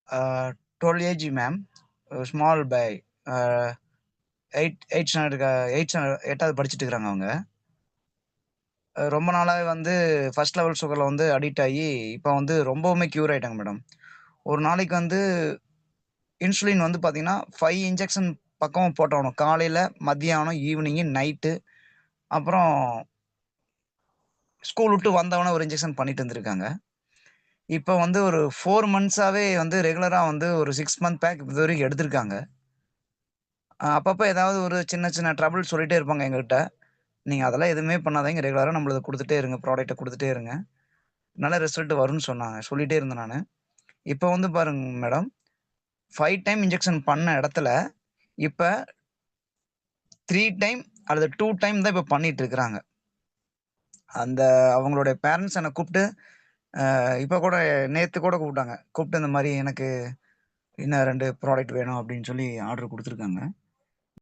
12 age ma'am. Small boy. 8 standard 8வது படிச்சுட்டு இருக்கிறாங்க அவங்க. ரொம்ப நாளாவே வந்து ஃபர்ஸ்ட் லெவல் சுகர்ல வந்து அடிக்ட் ஆகி, இப்போ வந்து ரொம்பவுமே க்யூர் ஆயிட்டாங்க மேடம். ஒரு நாளைக்கு வந்து இன்சுலின் வந்து பார்த்தீங்கன்னா, 5 இன்ஜெக்ஷன் பக்கம் போட்டாகணும். காலையில, மத்தியானம், ஈவினிங்கு, நைட்டு. அப்புறம் ஸ்கூல் விட்டு வந்தவொன்னே ஒரு இன்ஜெக்ஷன் பண்ணிட்டு இருந்திருக்காங்க. இப்போ வந்து ஒரு 4 மந்த்ஸாவே வந்து ரெகுலரா வந்து ஒரு 6 மந்த் பேக் இதுவரைக்கும் எடுத்திருக்காங்க. அப்பப்ப ஏதாவது ஒரு சின்ன சின்ன ட்ரபிள் சொல்லிட்டே இருப்பாங்க எங்ககிட்ட. நீங்க அதெல்லாம் எதுவுமே பண்ணாதீங்க. ரெகுலரா நம்மளத குடுத்துட்டே இருங்க. ப்ராடக்ட்ட குடுத்துட்டே இருங்க. நல்ல ரிசல்ட் வரும்ன்னு சொன்னாங்க. சொல்லிட்டே இருந்தேன் நானு. இப்ப வந்து பாருங்க மேடம், 5 டைம் இன்ஜெக்ஷன் பண்ண இடத்துல, இப்ப 3 டைம் அல்லது 2 டைம் தான் இப்ப பண்ணிட்டு இருக்கிறாங்க. அந்த அவங்களுடைய பேரன்ட்ஸ் என்ன கூப்ட்டு, இப்ப கூட நேத்து கூட கூப்ட்டாங்க. கூப்ட்டு இந்த மாரி எனக்கு இன்னும் 2 ப்ராடக்ட் வேணும் அப்டின்னு சொல்லி ஆர்டர் குடுத்துருக்காங்க.